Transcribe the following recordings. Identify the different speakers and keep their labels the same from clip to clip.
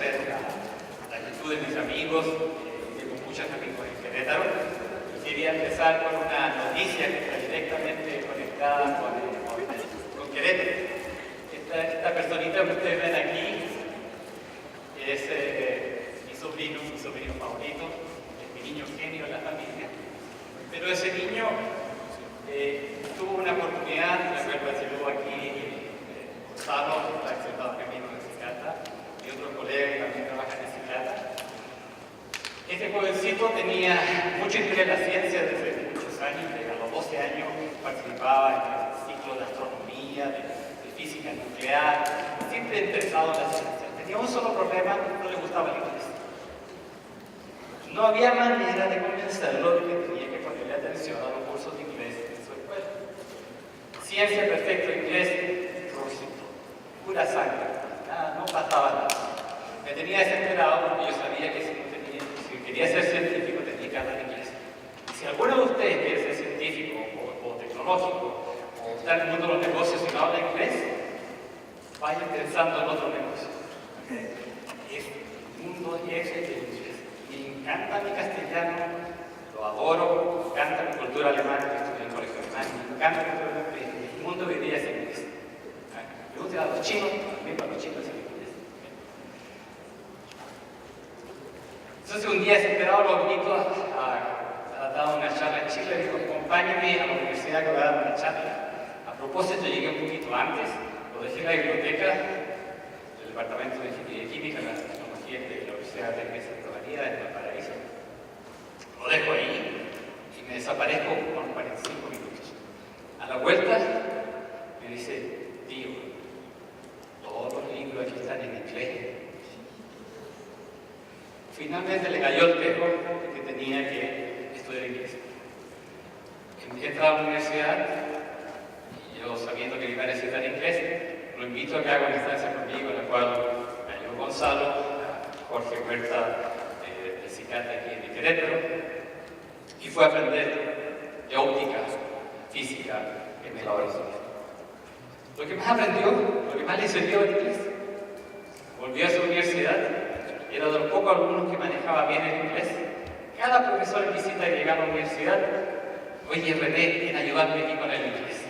Speaker 1: agradecer la actitud de mis amigos, tengo muchos amigos en Querétaro, y quería empezar con una noticia que está directamente conectada con Querétaro. Esta personita que ustedes ven aquí es mi sobrino favorito, es mi niño genio en la familia, pero ese niño tuvo una oportunidad, la cual participó aquí Gonzalo, está sentado camino de Cicata, y otro colega que también trabaja en Cicata. Este jovencito tenía mucho interés en la ciencia desde muchos años, a los 12 años participaba en el ciclo de astronomía, de física nuclear, siempre interesado en la ciencia. Tenía un solo problema, no le gustaba el inglés. No había manera de convencerlo de que tenía que ponerle atención a los cursos de inglés en su escuela. Ciencia perfecto, inglés, pura sangre, no pasaba nada. Me tenía desesperado porque yo sabía que si quería ser científico tenía que hablar inglés. Y si alguno de ustedes quiere ser científico o tecnológico o estar en el mundo de los negocios y no habla inglés, vayan pensando en otro negocio. Es un mundo ese de inglés. Me encanta mi castellano, lo adoro, me encanta mi cultura alemana, que estudié en el colegio alemán, me encanta el mundo de hoy día es inglés. Me gusta a los chinos, también para los chinos es inglés. Entonces un día desesperado lo invito a dar una charla en Chile, le digo, acompáñame a la universidad que voy a dar una charla. A propósito, llegué un poquito antes, lo dejé en la biblioteca del Departamento de Ingeniería Química, la tecnología de la Universidad de Santa María, en Valparaíso. Lo dejo ahí y me desaparezco por 45 minutos. A la vuelta me dice, tío, todos los libros aquí están en inglés. Finalmente le cayó el pego de que tenía que estudiar inglés. Entré a la universidad y yo, sabiendo que iba a necesitar inglés, lo invito a que haga una estancia conmigo, en la cual me ayudó Gonzalo, Jorge Huerta de Cicata aquí de Querétaro, y fue a aprender de óptica, física en el laboratorio. Lo que más aprendió, lo que más le sirvió en inglés, volvió a su universidad, era de los pocos alumnos que manejaba bien el inglés. Cada profesor en visita que llegaba a la universidad, oye René, quieren ayudarme aquí con el inglés.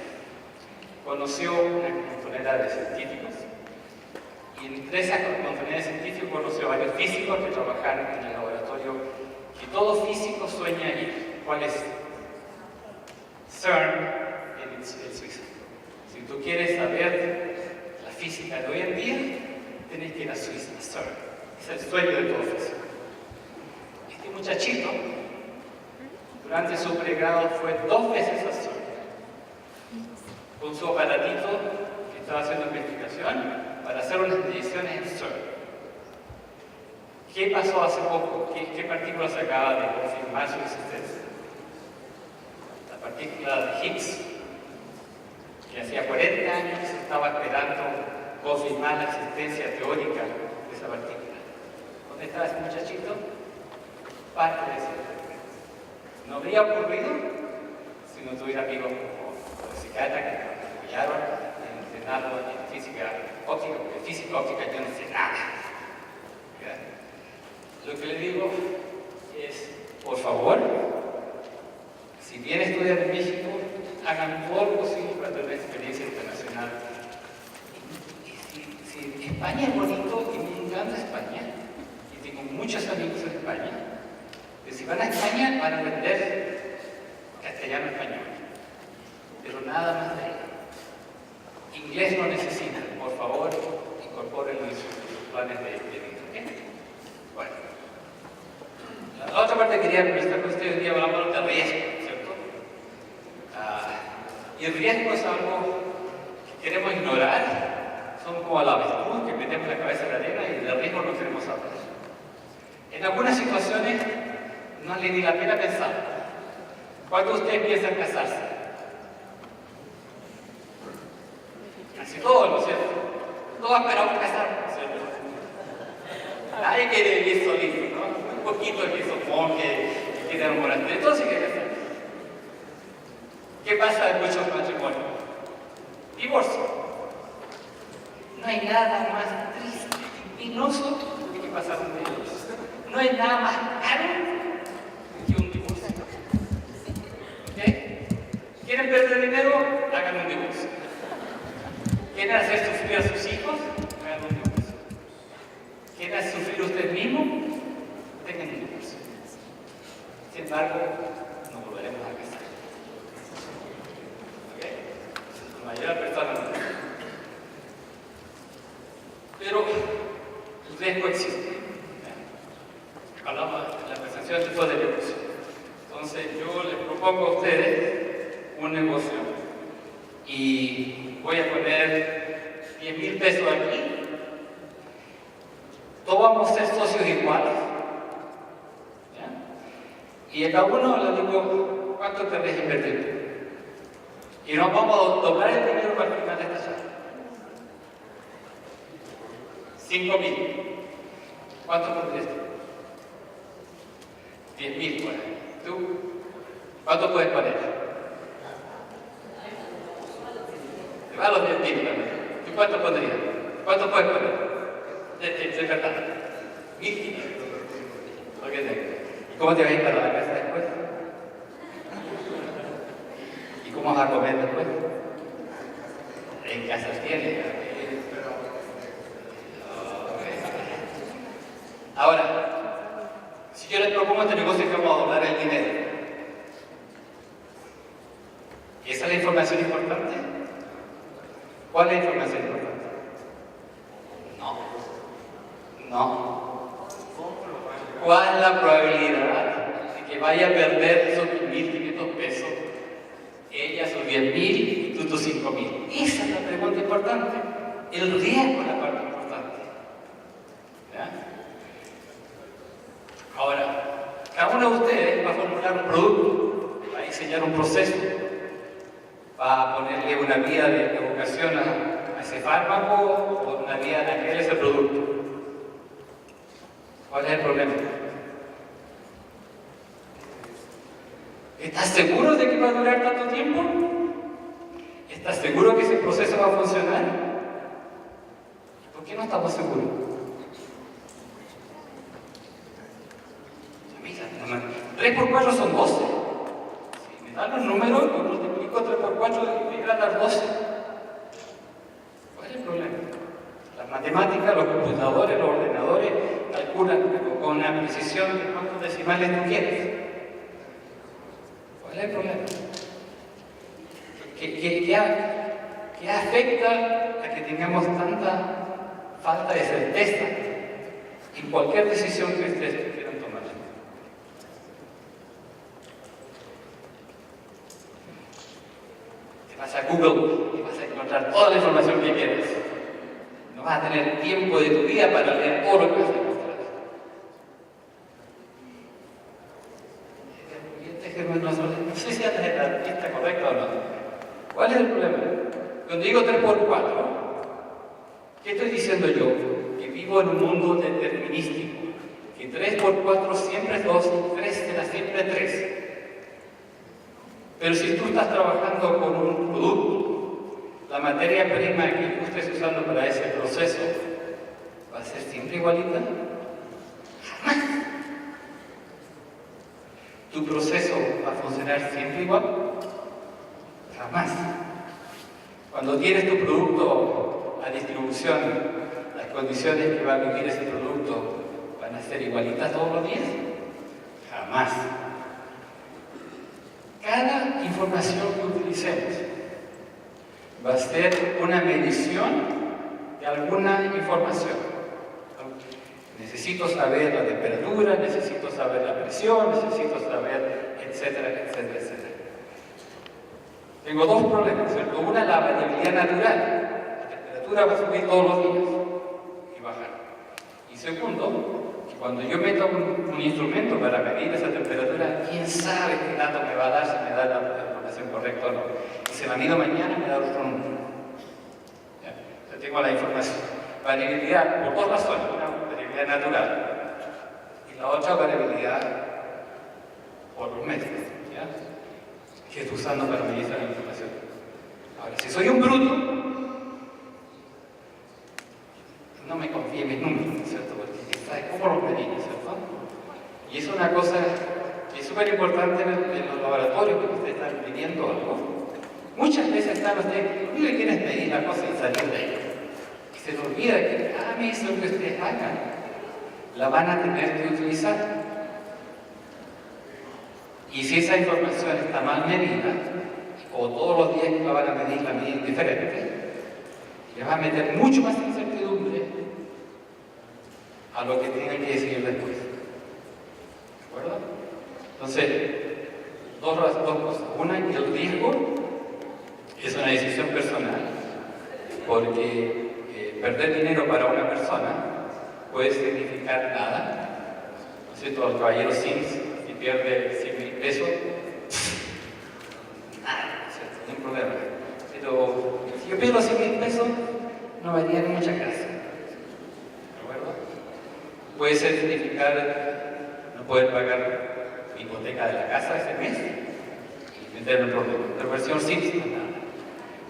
Speaker 1: Conoció una montonera de científicos y entre esas montoneras de científicos conoció a varios físicos que trabajaron en el laboratorio que todo físico sueña ir. ¿Cuál es? CERN en Suiza. Si tú quieres saber la física de hoy en día, tienes que ir a Suiza, a CERN. Es el sueño de todo físico. Este muchachito, durante su pregrado, fue 2 veces a CERN. Con su aparatito que estaba haciendo investigación para hacer unas mediciones en CERN. ¿Qué pasó hace poco? ¿Qué partícula se acaba de confirmar su existencia? La partícula de Higgs, que hacía 40 años se estaba esperando confirmar la existencia teórica de esa partícula. ¿Dónde estaba ese muchachito? Parte de ese proyecto. No habría ocurrido si no tuviera amigos como Cicata que me apoyaron en entrenarlo en física óptica, porque física óptica yo no sé nada. Lo que le digo es, por favor, si vienen a estudiar en México, hagan todo lo posible para tener una experiencia internacional. Si España es bonito y me encanta España, y tengo muchos amigos en España, si van a España van a aprender castellano-español, pero nada más de ahí. Inglés no necesitan, por favor, incorpórenlo en sus planes de vida. ¿Okay? Bueno, la otra parte que quería comentar con ustedes hoy día hablamos de riesgo, ¿cierto? Y el riesgo es algo que queremos ignorar, son como la avestruz que metemos la cabeza en la arena y del riesgo no queremos hablar. En algunas situaciones no vale ni la pena pensar. ¿Cuándo usted piensa en casarse? Casi todos, ¿no es cierto? Todos esperamos casarnos, ¿no es cierto? Nadie quiere vivir solito, ¿no? Un poquito que son monjes, que quieren un monasterio, todo se quiere casar. ¿Qué pasa en muchos matrimonios? Divorcio. No hay nada más triste y penoso que pasar un divorcio. No hay nada más caro que un divorcio. ¿Okay? ¿Quieren perder dinero? Hagan un divorcio. ¿Quieren hacer sufrir a sus hijos? Hagan un divorcio. ¿Quieren hacer sufrir ustedes mismos? Tengan un divorcio. Sin embargo, nos volveremos a casar. ¿Okay? La mayoría de las personas no. Pero el riesgo existe. Hablamos de la presentación después del negocio. Entonces yo les propongo a ustedes un negocio y voy a poner 10,000 pesos aquí. Todos vamos a ser socios iguales. ¿Ya? Y a cada uno le digo cuánto querés invertir. Y nos vamos a doblar el dinero para el final de esta charla. 5,000. ¿Cuánto pondrías tú? 10,000 por ahí. ¿Tú? ¿Cuánto puedes poner? Te va a los 10,000 también. ¿Tú cuánto pondrías? ¿Cuánto puedes poner? De verdad. 1,500. ¿Y cómo te vas a ir para la casa después? ¿Y cómo vas a comer después? En casa tienes. Ahora, si yo les propongo este negocio que vamos a doblar el dinero, ¿esa es la información importante? ¿Cuál es la información importante? No. ¿Cuál es la probabilidad de que vaya a perder esos 1,500 pesos? Ella sus 10,000 y tú tus 5,000. Esa es la pregunta importante. El riesgo es la parte importante. ¿Ya? Ahora, cada uno de ustedes va a formular un producto, va a diseñar un proceso, va a ponerle una vía de evocación a ese fármaco o una vía de aquel ese producto. ¿Cuál es el problema? ¿Estás seguro de que va a durar tanto tiempo? ¿Estás seguro que ese proceso va a funcionar? ¿Por qué no estamos seguros? 3 por 4 son 12. Si me dan los números, yo multiplico 3 por 4 y me van a dar 12. ¿Cuál es el problema? Las matemáticas, los computadores, los ordenadores calculan con una precisión de cuántos decimales tú quieres. ¿Cuál es el problema? ¿Qué afecta a que tengamos tanta falta de certeza en cualquier decisión que ustedes quieran tomar? Te vas a Google y vas a encontrar toda la información que quieras. No vas a tener tiempo de tu vida para leer todo lo que vas a encontrar. No sé si antes es la pista correcta o no. ¿Cuál es el problema? Cuando digo 3 por 4, ¿qué estoy diciendo yo? Que vivo en un mundo determinístico. Que 3 por 4 siempre es 2 y 3 será siempre 3. Pero si tú estás trabajando con un producto, la materia prima que tú estés usando para ese proceso va a ser siempre igualita. Jamás. ¿Tu proceso va a funcionar siempre igual? Jamás. Cuando tienes tu producto a distribución, las condiciones que va a vivir ese producto van a ser igualitas todos los días. Jamás. Cada información que utilicemos va a ser una medición de alguna información. Necesito saber la temperatura, necesito saber la presión, necesito saber, etcétera, etcétera, etcétera. Tengo dos problemas, ¿cierto? Una, la variabilidad natural. La temperatura va a subir todos los días y bajar. Y segundo, que cuando yo meto un instrumento para medir esa temperatura, ¿quién sabe qué dato me va a dar, si me da la información correcta o no? Y si la mido mañana, me da otro número. Yo tengo la información. Variabilidad por dos razones. Una, variabilidad natural. Y la otra, variabilidad por los métodos. ¿Ya? Que estoy usando para medir esa información. Ahora, si soy un bruto, no me confíe en mis números, ¿no es cierto? Porque ¿sabes Y es una cosa que es súper importante en los laboratorios que ustedes están pidiendo algo. Muchas veces están ustedes, lo único que quieren es medir la cosa y salir de ella. Y se les olvida que cada medición que ustedes hagan la van a tener que utilizar. Y si esa información está mal medida, o todos los días que la van a medir la medida diferente, les va a meter mucho más incertidumbre a lo que tienen que decidir después. ¿De acuerdo? Entonces, dos cosas. Una, que el riesgo es una decisión personal, porque perder dinero para una persona puede significar nada. ¿No es cierto? El caballero Sims, si pierde 100,000 pesos, nada, ¿no es cierto? No hay problema. Pero si yo pierdo 100,000 pesos, no me haría mucha casa. ¿De acuerdo? Puede significar no poder pagar la hipoteca de la casa ese mes y meterme en problema. Pero para el señor Sims, nada.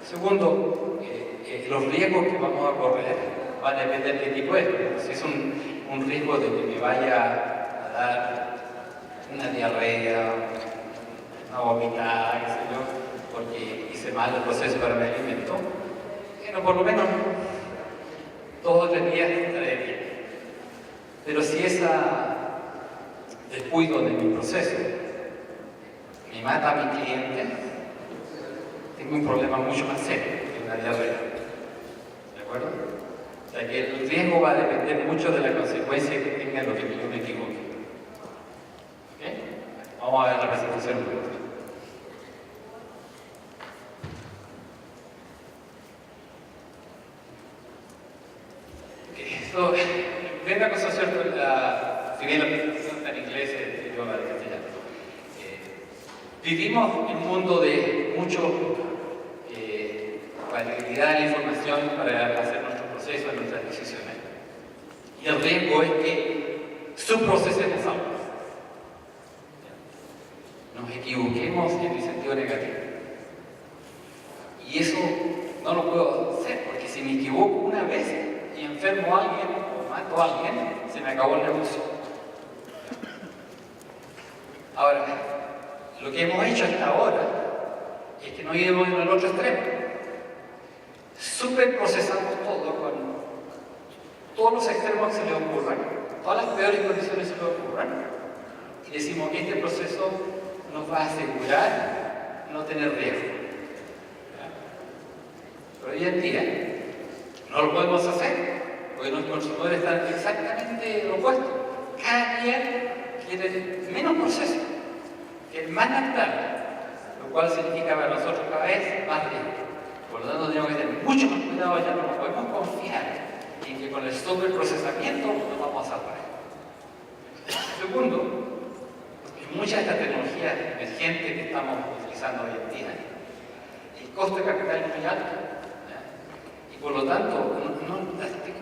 Speaker 1: Segundo, los riesgos que vamos a correr van a depender de qué tipo es. Si es un riesgo de que me vaya a dar una diarrea, una vomitada, qué sé yo, porque hice mal el proceso para mi alimento, bueno, por lo menos 2 o 3 días estaré bien. Pero si ese descuido de mi proceso me mata a mi cliente, tengo un problema mucho más serio que una diarrea. ¿De acuerdo? O sea que el riesgo va a depender mucho de la consecuencia que tenga lo que yo me equivoque. ¿Ok? Vamos a ver la presentación luego. Esto, primera cosa, ¿cierto? Si bien la presentación está en inglés, yo la de castellano. Vivimos en un mundo de mucho variabilidad de la información para hacer nuestros procesos, nuestras decisiones. Y el riesgo es que subprocesemos algo. Nos equivoquemos en el sentido negativo. Y eso no lo puedo hacer, porque si me equivoco una vez y enfermo a alguien o mato a alguien, se me acabó el negocio. Ahora, lo que hemos hecho hasta ahora es que nos íbamos en el otro extremo. Superprocesamos todo con todos los extremos que se le ocurran, todas las peores condiciones que se le ocurran, y decimos que este proceso nos va a asegurar no tener riesgo. Pero hoy en día no lo podemos hacer, porque los consumidores están exactamente lo opuesto. Cada día quieren menos proceso, quieren más natural, lo cual significa para nosotros cada vez más riesgo. Por lo tanto, tenemos que tener mucho más cuidado, ya no nos podemos confiar en que con el sobreprocesamiento nos vamos a salvar. Segundo, en muchas de estas tecnologías emergentes que estamos utilizando hoy en día, el costo de capital es muy alto, ¿ya? Y por lo tanto,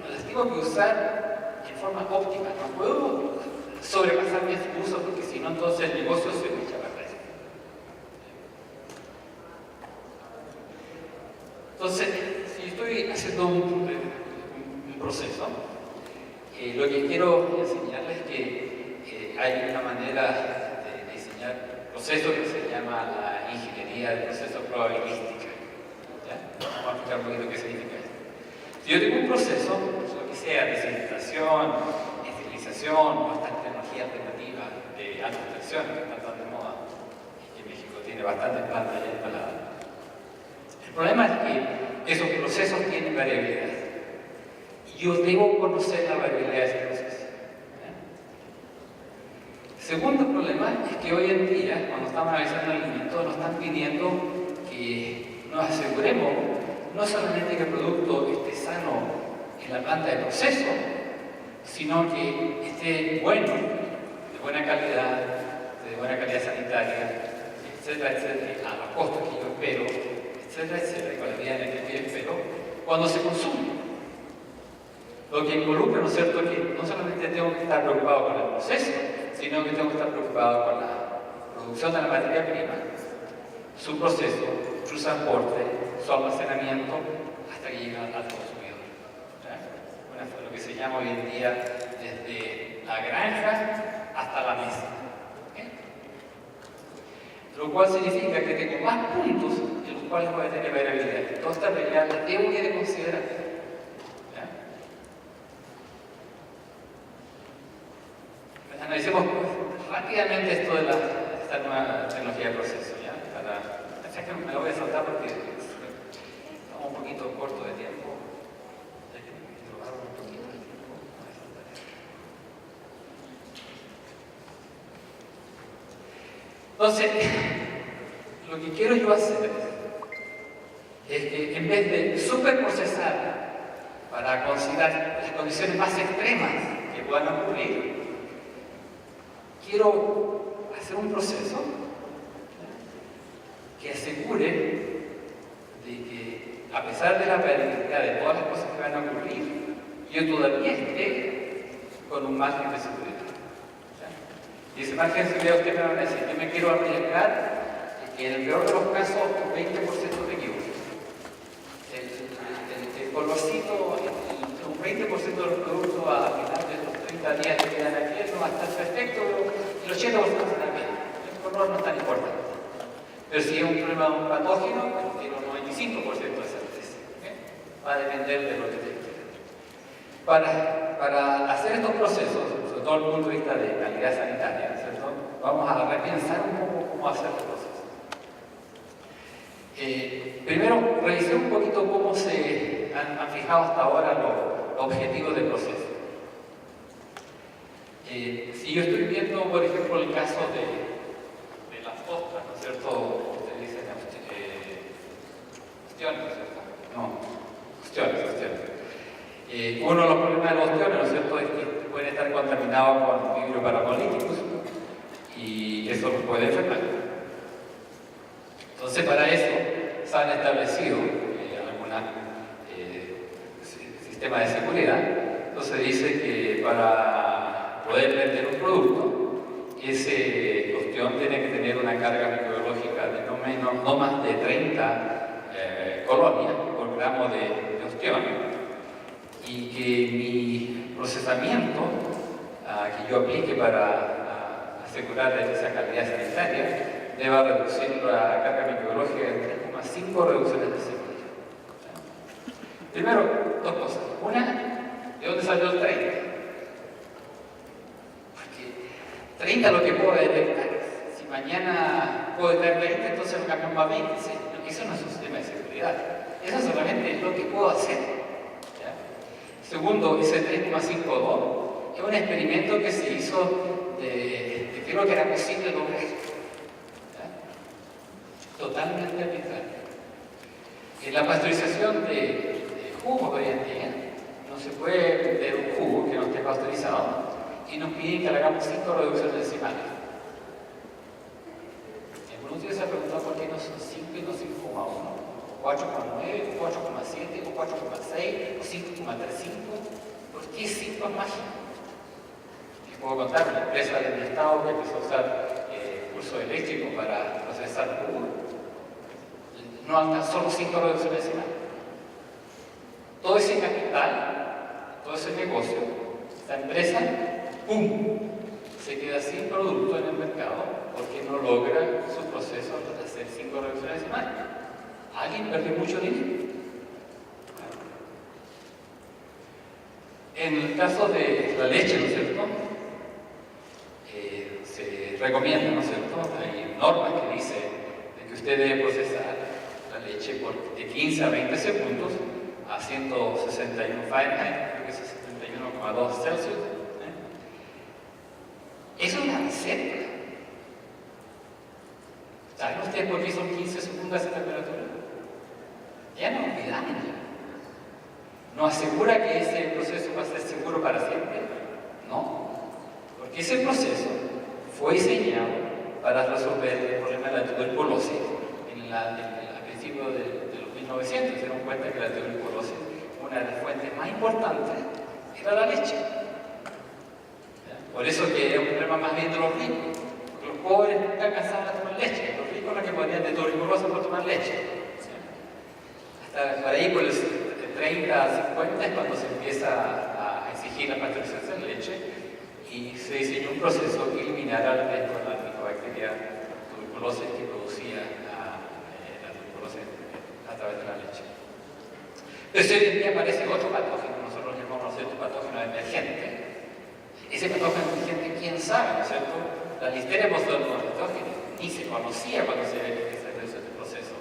Speaker 1: las tengo que usar en forma óptima. No puedo sobrepasar mi uso, porque si no, entonces el negocio se me echa a perder. Entonces, si estoy haciendo un proceso, lo que quiero enseñarles es que hay una manera de diseñar procesos que se llama la ingeniería de procesos probabilística. ¿Ya? Vamos a explicar un poquito qué significa esto. Si yo tengo un proceso, lo que sea, desinfectación, esterilización o estas tecnologías alternativas de alta extracción que están tan de moda, y en México tiene bastantes plantas ya instaladas. El problema es que esos procesos tienen variabilidad. Y yo debo conocer la variabilidad de ese proceso. Segundo problema es que hoy en día, cuando estamos analizando el alimento, nos están pidiendo que nos aseguremos no solamente que el producto esté sano en la planta de proceso, sino que esté bueno, de buena calidad sanitaria, etcétera, etcétera, a los costos que yo espero, etcétera, etcétera, y con la vida en el que yo espero, cuando se consume. Lo que involucra, ¿no es cierto?, que no solamente tengo que estar preocupado con el proceso, sino que tengo que estar preocupado con la producción de la materia prima, su proceso, su transporte, su almacenamiento, hasta que llega al consumidor. ¿Ya? Bueno, lo que se llama hoy en día desde la granja hasta la mesa. ¿Okay? Lo cual significa que tengo más puntos en los cuales voy a tener variabilidad. Todas estas variables las tengo que considerar. ¿Ya? Analicemos rápidamente esto de esta nueva tecnología de proceso. ¿Ya? Que me lo voy a saltar porque estamos un poquito corto de tiempo. Entonces, lo que quiero yo hacer es que en vez de superprocesar para considerar las condiciones más extremas que puedan ocurrir, quiero hacer un proceso que asegure de que, a pesar de la variabilidad de todas las cosas que van a ocurrir, yo todavía esté con un margen de seguridad. Y ese margen de seguridad ustedes me van a decir, yo me quiero arriesgar que en el peor de los casos un 20% de equivoco. El colorcito, un 20% del producto a final de los 30 días que quedan aquí no va a estar perfecto, el 80% estará bien. El color no es tan importante. Pero si es un problema de un patógeno, tiene un 95% de certeza. ¿Okay? Va a depender de lo que te quede. Para hacer estos procesos, sobre todo desde el punto de vista de calidad sanitaria, ¿cierto? Vamos a repensar un poco cómo hacer los procesos. Primero, revisé un poquito cómo se han fijado hasta ahora los objetivos del proceso. Si yo estoy viendo, por ejemplo, el caso de las ostras, ¿no es cierto? Ustedes dicen ostiones, ¿no es cierto? No, ostiones. Uno de los problemas de los ostiones, ¿no es cierto?, es que pueden estar contaminados con vibrio parapolíticos y eso los puede enfermar. Entonces, para eso se han establecido algunos sistemas de seguridad. Entonces dice que para poder vender un producto, ese ostión tiene que tener una carga microbiológica de no más de 30 colonias por gramo de ostión, y que mi procesamiento que yo aplique para asegurar esa calidad sanitaria deba reducir la carga microbiológica en 3,5 reducciones de seguridad. Primero, dos cosas. Una, ¿de dónde salió el 30? Porque 30 es lo que puedo detectar. Si mañana puedo detectar 20, entonces lo cambiamos a 20. Eso no es un sistema de seguridad. Eso solamente es lo que puedo hacer. ¿Ya? Segundo, ese 3,52 es un experimento que se hizo de qué es lo que era posible lograr. Totalmente arbitrario. En la pasteurización de jugos hoy en día, no se puede vender un jugo que no esté pasteurizado y nos piden que le hagamos 5 reducciones decimales. ¿Alguno de ustedes se ha preguntado por qué no son 5 y no 5,1? ¿O 4,9, o 4,7, o 4,6, o 5,35? ¿Por qué 5 es mágico? Les puedo contar una empresa de mi estado que empezó a usar pulso eléctrico para procesar jugo. No alcanzó los 5 reducciones decimales. Todo ese capital, todo ese negocio, esta empresa, ¡pum!, se queda sin producto en el mercado porque no logra su proceso de hacer 5 reducciones decimales. Alguien perdió mucho dinero. En el caso de la leche, ¿no es cierto?, se recomienda, ¿no es cierto?, hay normas que dicen de que usted debe procesar la leche de 15 a 20 segundos a 161 Fahrenheit, creo que es 71,2 Celsius. Eso es una receta. ¿Saben ustedes por qué son 15 segundos a esa temperatura? Ya no olvidamos. ¿No asegura que ese proceso va a ser seguro para siempre? No, porque ese proceso fue diseñado para resolver el problema de la tuberculosis al principio de los 1900. Se dieron cuenta que la tuberculosis, una de las fuentes más importantes, era la leche. ¿Ya? Por eso que era un problema más bien de los ricos, porque los pobres nunca alcanzaban a tomar leche, los ricos los que morían de tuberculosis por tomar leche. ¿Sí? Hasta por ahí, por el 30 a 50 es cuando se empieza a exigir la pasteurización de leche, y se diseñó un proceso que eliminara la Mycobacteria tuberculosis que producía la tuberculosis a través de la leche. Entonces hoy en día aparece otro patógeno, nosotros llamamos el patógeno emergente. Ese patógeno emergente, ¿quién sabe, no es cierto? La Listeria monopatógena ni se conocía cuando se hizo este proceso.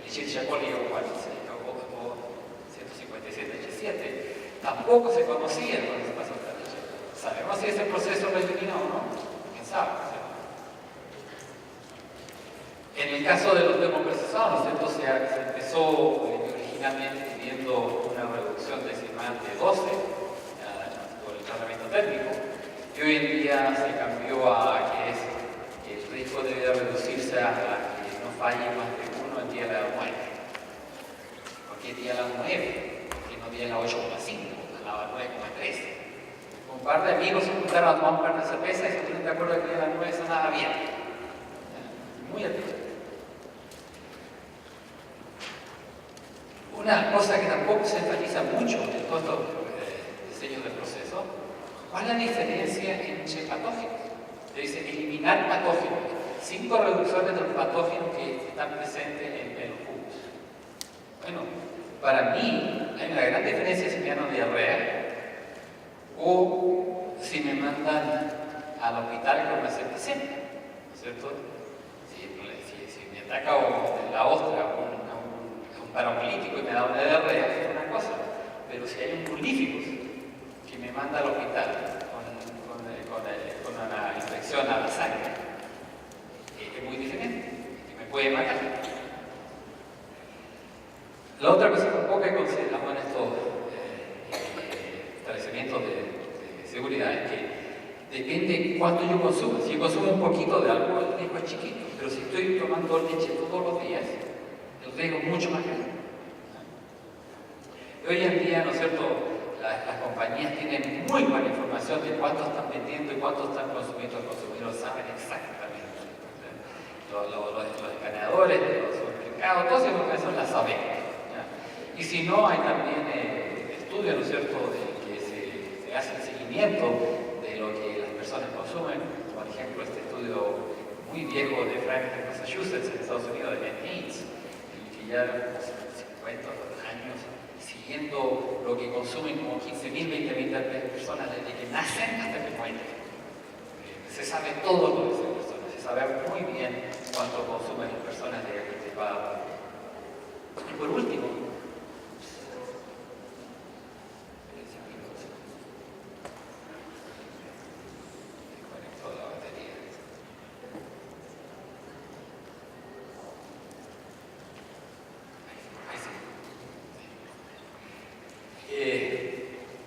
Speaker 1: Escherichia coli o 157H7 tampoco se conocía cuando se pasó esta leche. ¿Sabemos si ese proceso lo eliminó o no? ¿Quién sabe? En el caso de los termoprocesados, ¿no es cierto? Se empezó originalmente pidiendo una reducción decimal de 12 por el tratamiento térmico, y hoy en día se cambió a que el riesgo debe reducirse a que no falle más de 1 en día de la 9. ¿Por qué día de la 9? Porque no día de la 8,5, a la 9,3. Un par de amigos se juntaron a tomar un par de cervezas y se pusieron de acuerdo que el día de la 9 sonaba bien. Muy atento. Una cosa que tampoco se enfatiza mucho en todos estos diseños del proceso, ¿cuál es la diferencia entre patógenos? Se dice eliminar patógenos, 5 reducciones de los patógenos que están presentes en los jugos. Bueno, para mí hay una gran diferencia si me dan diarrea o si me mandan al hospital con una septicemia, ¿no es cierto? Si me ataca la ostra un parapolítico y me da una diarrea, es una cosa, pero si hay un prolíficus que me manda al hospital con una infección a la sangre, es muy diferente, que me puede matar. La otra cosa tampoco que consideramos en estos establecimientos de seguridad es que depende cuánto yo consumo. Si yo consumo un poquito de algo, el riesgo es chiquito, pero si estoy tomando leche todos los días, el riesgo es mucho más grande. Hoy en día, ¿no es cierto?, las compañías tienen muy buena información de cuánto están vendiendo y cuánto están consumiendo. Los consumidores saben exactamente. Los escaneadores de los supermercados, todas esas informaciones las sabemos. Y si no, hay también estudios, ¿no es cierto?, de que se hace el seguimiento de lo que las personas consumen. Por ejemplo, este estudio muy viejo de Franklin, Massachusetts, en Estados Unidos, de Ben Haynes, que ya 50 años siguiendo lo que consumen como 15.000, 20.000 personas desde que nacen hasta que mueren. Se sabe todo lo de esas personas, se sabe muy bien cuánto consumen las personas de cada. Y por último,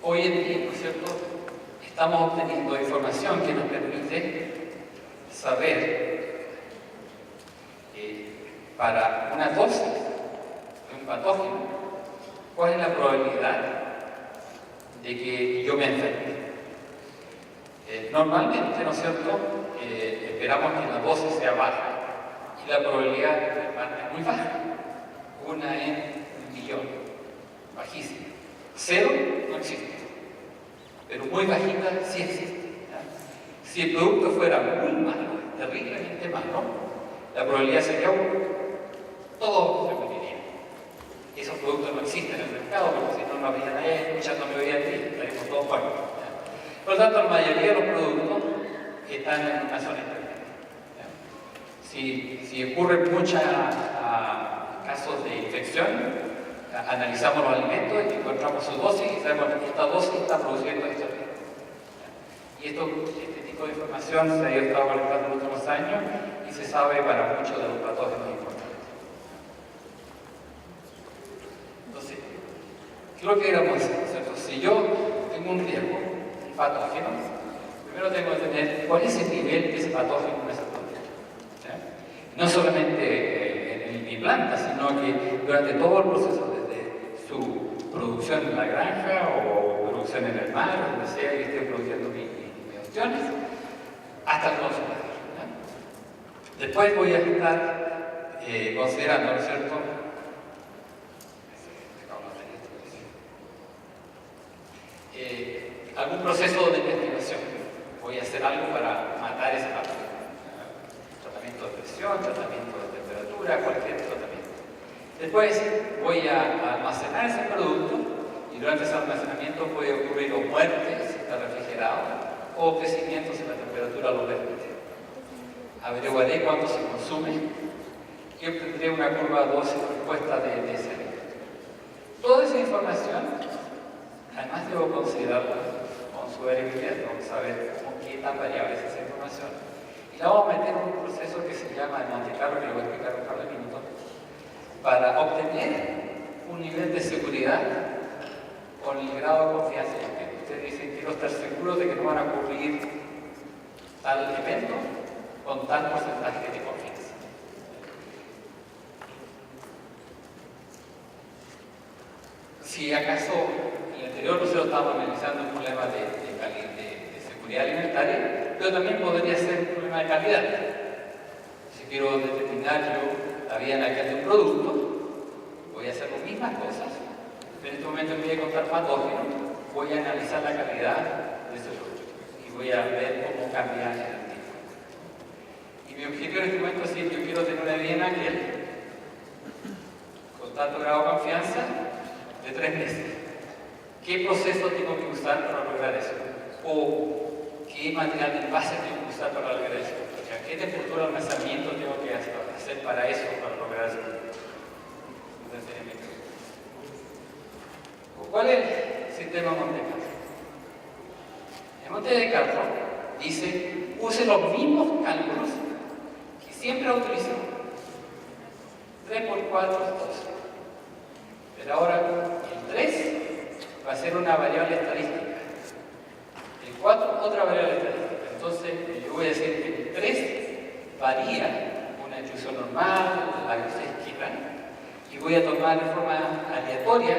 Speaker 1: hoy en día, ¿no es cierto?, estamos obteniendo información que nos permite saber para una dosis de un patógeno cuál es la probabilidad de que yo me enferme. Normalmente, ¿no es cierto?, esperamos que la dosis sea baja y la probabilidad de enfermar es muy baja, 1 en 1.000.000, bajísima. 0 no existe, pero muy bajita sí existe. Si el producto fuera muy malo, terriblemente malo, la probabilidad sería 1. Todos se morirían. Esos productos no existen en el mercado, porque si no, no habría nadie escuchándome hoy en día, estaríamos todos muertos. Por lo tanto, la mayoría de los productos están en una zona intermedia. Si ocurren muchos casos de infección, analizamos los alimentos y encontramos su dosis y sabemos que esta dosis está produciendo este riesgo. Y este tipo de información se ha estado colectando en los últimos años y se sabe para muchos de los patógenos importantes. Entonces, ¿qué es lo que queremos hacer? Si yo tengo un riesgo, un patógeno, primero tengo que tener cuál es el nivel de ese patógeno en esa planta. No solamente en mi planta, sino que durante todo el proceso, su producción en la granja o producción en el mar, donde sea que esté produciendo mis opciones, hasta el consumidor. Después voy a estar considerando, ¿no es cierto?, algún proceso de investigación. Voy a hacer algo para matar ese bacteria. Tratamiento de presión, tratamiento de temperatura, cualquier tratamiento. Después voy a almacenar ese producto y durante ese almacenamiento puede ocurrir o muerte si está refrigerado o crecimiento si la temperatura lo permite. Averiguaré cuánto se consume y obtendré una curva dosis-respuesta de ese alimento. Toda esa información, además debo considerarla con su variabilidad, vamos a ver qué tan variable es esa información. Y la vamos a meter en un proceso que se llama Monte Carlo, que lo voy a explicar en un par de minutos, para obtener un nivel de seguridad con el grado de confianza en el que ustedes dicen, quiero estar seguro de que no van a ocurrir tal evento con tal porcentaje de confianza. Si acaso en el anterior nosotros estábamos analizando un problema de seguridad alimentaria, pero también podría ser un problema de calidad. Si quiero determinar yo la vida en aquel de un producto, voy a hacer las mismas cosas, pero en este momento en vez de contar patógenos, voy a analizar la calidad de ese producto y voy a ver cómo cambia el tiempo. Y mi objetivo en este momento es decir, yo quiero tener una vida en aquel con tanto grado de confianza de 3 meses. ¿Qué proceso tengo que usar para lograr eso? ¿O qué material de envase tengo que usar para lograr eso? O sea, ¿qué temperatura de almacenamiento tengo que hacer para eso, para lograr eso? ¿Cuál es el sistema Monte Carlo? El Monte Carlo dice, use los mismos cálculos que siempre ha utilizado. 3 por 4 es 12. Pero ahora el 3 va a ser una variable estadística. El 4 otra variable estadística. Entonces yo voy a decir que el 3 varía una distribución normal, la que ustedes quieran, y voy a tomar de forma aleatoria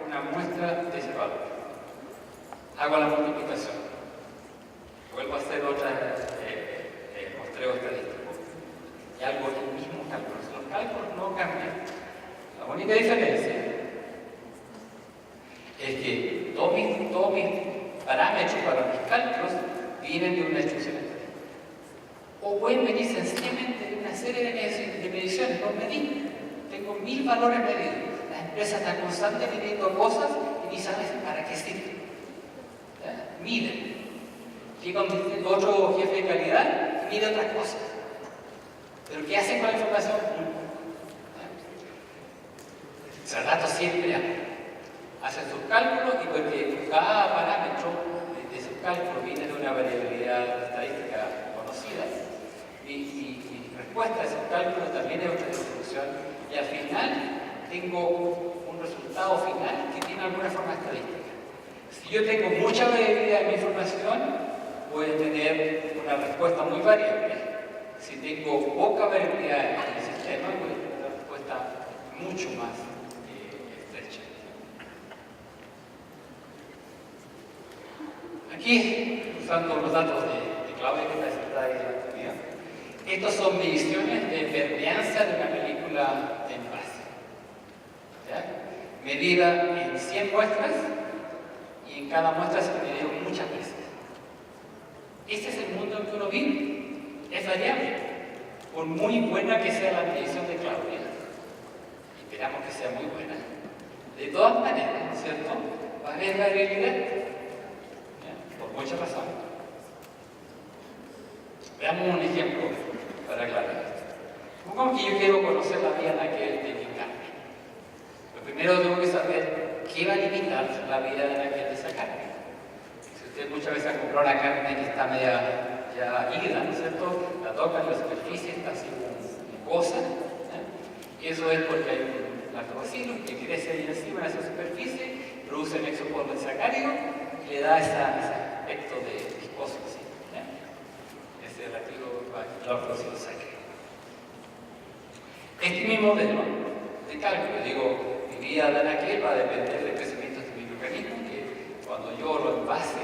Speaker 1: una muestra de ese valor. Hago la multiplicación. Vuelvo a hacer otra muestreo estadístico. Y hago el mismo cálculo. Los cálculos no cambian. La única diferencia es que todos mis parámetros para mis cálculos vienen de una instrucción estadística. O pueden venir sencillamente de una serie de mediciones. Los medí. Tengo 1000 valores medidos. La empresa está constantemente midiendo cosas y ni sabes para qué sirven. Miden. Llega otro jefe de calidad y mide otras cosas. Pero ¿qué hacen con la información? Hace rato siempre hacen sus cálculos y porque cada parámetro de sus cálculos viene de una variabilidad estadística conocida y respuesta a esos cálculos también es otra distribución y al final tengo un resultado final que tiene alguna forma estadística. Si yo tengo mucha variabilidad en mi información, voy a tener una respuesta muy variable. Si tengo poca variabilidad en el sistema, voy a tener una respuesta mucho más estrecha. Aquí, usando los datos de Claudia que está sentada ahí en la actividad, estos son mediciones de permeanza de una película de envase. Medida en 100 muestras y en cada muestra se midieron muchas veces. Este es el mundo en que uno vive. Es variable. Por muy buena que sea la medición de Claudia, esperamos que sea muy buena, de todas maneras, ¿no es cierto? Va a haber variabilidad. Por muchas razones. Veamos un ejemplo para aclarar esto. Supongamos que yo quiero conocer la vida en aquel de mi carne. Lo primero tengo que saber qué va a limitar la vida en aquel de esa carne. Si usted muchas veces ha comprado una carne que está media ya ida, ¿no es cierto? La tocan en la superficie, está así mucosa. Y eso es porque hay un lactobacillus que crece ahí encima de esa superficie, produce el exopolisacárido y le da ese aspecto de viscoso, ¿sí? Ese lactobacillus. Este es mi modelo de cálculo. Digo, mi vida de aquel va a depender del crecimiento de este microorganismo, que cuando yo lo envase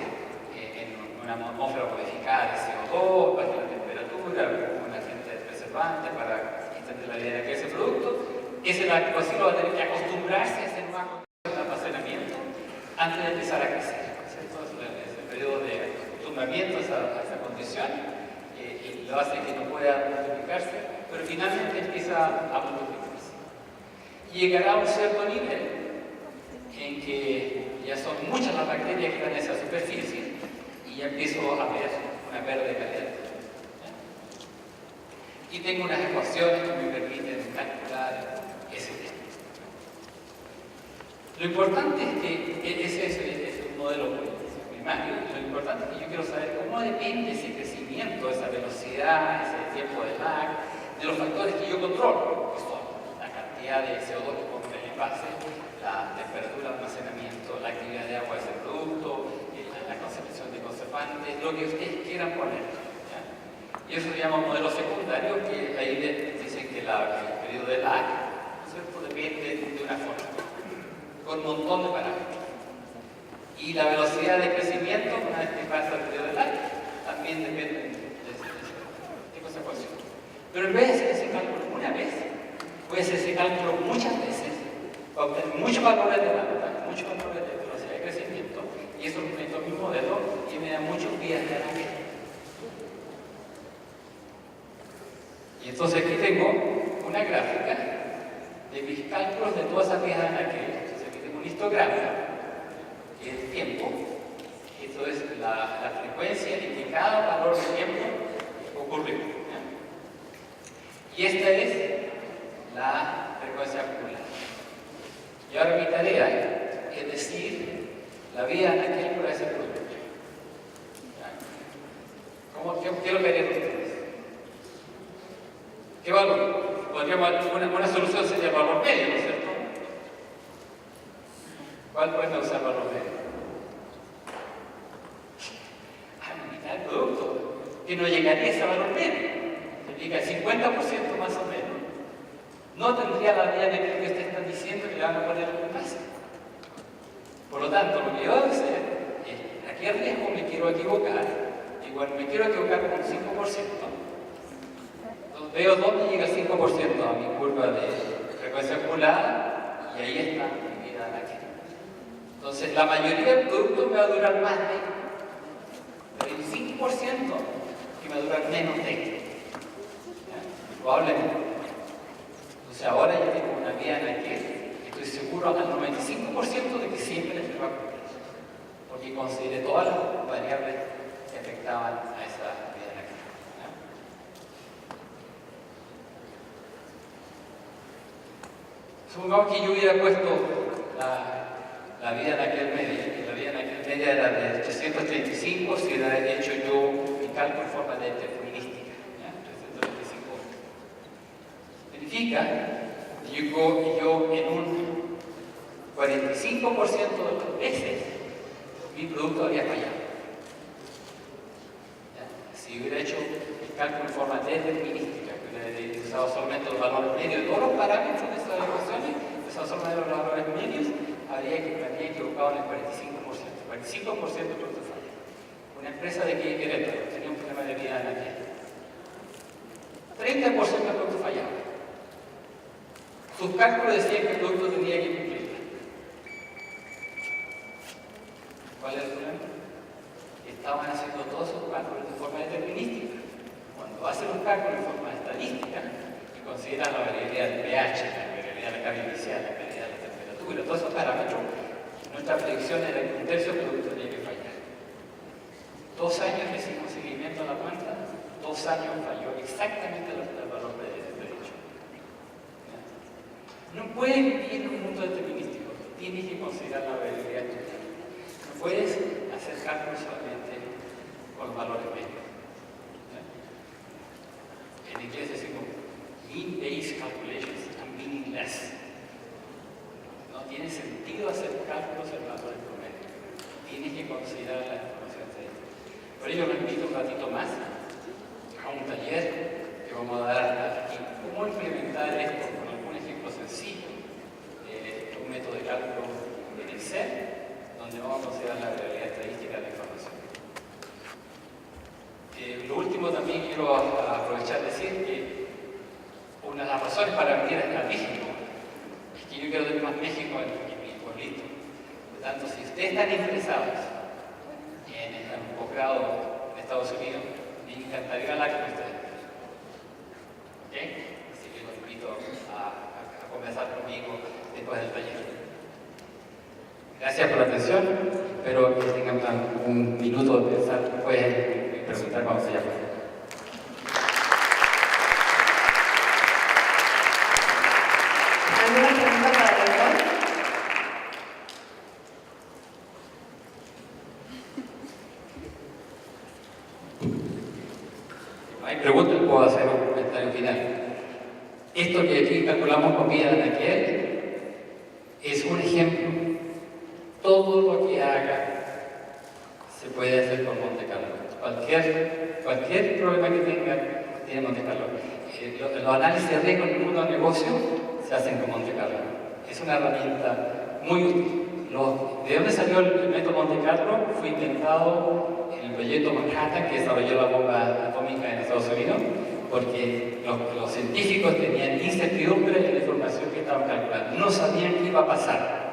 Speaker 1: en una atmósfera modificada de CO2, baje la temperatura, un agente preservante para extender la vida de ese producto, ese lactobacilo va a tener que acostumbrarse a hacer más condiciones de almacenamiento antes de empezar a crecer. Entonces, ese periodo de acostumbramiento a esa condición condición y lo hace que no pueda multiplicarse, pero finalmente empieza a multiplicarse. Y llegará a un cierto nivel en que ya son muchas las bacterias que están en esa superficie y ya empiezo a ver una verde caliente. Y tengo unas ecuaciones que me permiten calcular ese tiempo. Lo importante es que ese es un modelo primario. Lo importante es que yo quiero saber cómo depende ese crecimiento, esa velocidad, ese tiempo de lag, de los factores que yo controlo, que son la cantidad de CO2 que pongo en el envase, la temperatura de almacenamiento, la actividad de agua de ese producto, la concentración de conservantes, lo que ustedes quieran poner. ¿Ya? Y eso se llama modelo secundario, que ahí dicen que el periodo de lag, ¿no es cierto?, depende de una forma, con un montón de parámetros. Y la velocidad de crecimiento, una vez que pasa el periodo de lag, también depende de esa ecuación. Pero en vez de hacer ese cálculo una vez, puede hacer ese cálculo muchas veces, para obtener muchos valores de lambda, muchos valores de velocidad de crecimiento, y eso lo meto en mi modelo y me da muchos días de lag. Y entonces aquí tengo una gráfica de mis cálculos de todas esas vías de lag. Entonces aquí tengo un histograma, que es el tiempo. Esto es la frecuencia en que cada valor de tiempo ocurrió. Y esta es la frecuencia acumulada. Y ahora mi tarea es decir la vida en aquel por ese producto. ¿Qué lo querían ustedes? ¿Qué valor? Una solución sería el valor medio, ¿no es cierto? ¿Cuál pueden usar el valor medio? La mitad del producto, que no llegaría a ese valor medio. Significa el 50% más o menos. No tendría la vida de que ustedes están diciendo que le van a poner en base. Por lo tanto, lo que yo voy a hacer es, ¿a qué riesgo me quiero equivocar? Y cuando me quiero equivocar con un 5%, veo dónde llega el 5% a mi curva de frecuencia acumulada, y ahí está mi vida aquí. Entonces, la mayoría del producto me va a durar más de 25%, que me va a durar menos de. Probablemente. Entonces, ahora yo tengo una vida en la que estoy seguro al 95% de que siempre me va a cumplir, porque consideré todas las variables que afectaban a esa vida en la que. Supongamos que yo hubiera puesto la vida en aquel medio, y la vida en aquel medio era de 335 si hubiera hecho yo mi cálculo en forma determinística. 335. Significa que yo en un 45% de las veces mi producto había fallado. Si hubiera hecho el cálculo en forma determinística, que hubiera usado solamente los valores medios de todos los parámetros de estas ecuaciones, usado solamente los valores medios, me habría equivocado en el 45%. 45% de producto falla. Una empresa de Querétaro tenía un problema de vida en la tierra. 30% del producto fallaba. Sus cálculos decían que el producto tenía que cumplir. ¿Cuál es el problema? Estaban haciendo todos sus cálculos de forma determinística. Cuando hacen los cálculos de forma estadística y consideran la variabilidad del pH, la variabilidad de la carga inicial, la variabilidad de la temperatura, todos esos parámetros, nuestra predicción era que un tercio del producto tenía que fallar. 2 años le hicimos seguimiento a la planta, 2 años falló exactamente el valor predicho. No puedes vivir en un mundo determinístico, tienes que considerar la variabilidad total. No puedes hacer cálculos solamente con los valores medios. En inglés decimos mean-based calculations and meaningless. No tiene sentido hacer cálculos en valores promedio. Tienes que considerar la información estadística. Por ello, me invito un ratito más a un taller que vamos a dar aquí. Cómo implementar esto con algún ejemplo sencillo, un método de cálculo en Excel, donde vamos a considerar la realidad estadística de la información. Lo último también quiero aprovechar de decir que una de las razones para venir a México es que yo quiero tener más México en mi pueblito. Por lo tanto, si ustedes están interesados en un posgrado en Estados Unidos, mí me encantaría hablar con ustedes. ¿Ok? Así que los invito a conversar conmigo después del taller. Gracias por la atención. Espero que tengan un minuto de pensar. Pueden preguntar cuando se llame.
Speaker 2: ¿Alguna pregunta para el doctor?
Speaker 1: No hay preguntas, puedo hacer un comentario final. Esto que aquí calculamos con vida de aquel es un ejemplo. Todo lo que haga se puede hacer con Monte Carlo. Cualquier problema que tenga tiene Monte Carlo. Los análisis de riesgo en el mundo del negocio se hacen con Monte Carlo. Es una herramienta muy útil. ¿De dónde salió el método Monte Carlo? Fue inventado en el proyecto Manhattan que desarrolló la bomba atómica en Estados Unidos, porque los científicos tenían incertidumbre en la información que estaban calculando. No sabían qué iba a pasar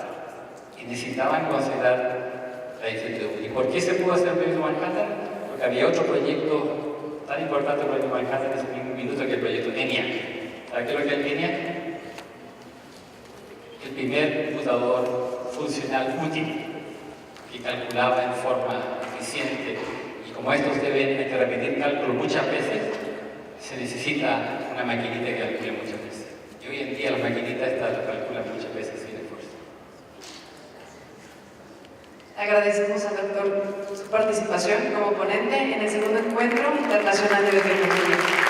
Speaker 1: y necesitaban considerar la incertidumbre. ¿Y por qué se pudo hacer el proyecto Manhattan? Porque había otro proyecto tan importante como el proyecto Manhattan en ese mismo minuto que el proyecto ENIAC. ¿Sabe qué es lo que es el ENIAC? El primer computador funcional útil que calculaba en forma eficiente. Y como esto ustedes ven, hay que repetir cálculos muchas veces, se necesita una maquinita que calcule muchas veces. Y hoy en día las maquinitas estas lo calculan muchas veces sin esfuerzo.
Speaker 2: Agradecemos al doctor su participación como ponente en el segundo encuentro internacional de biotecnología.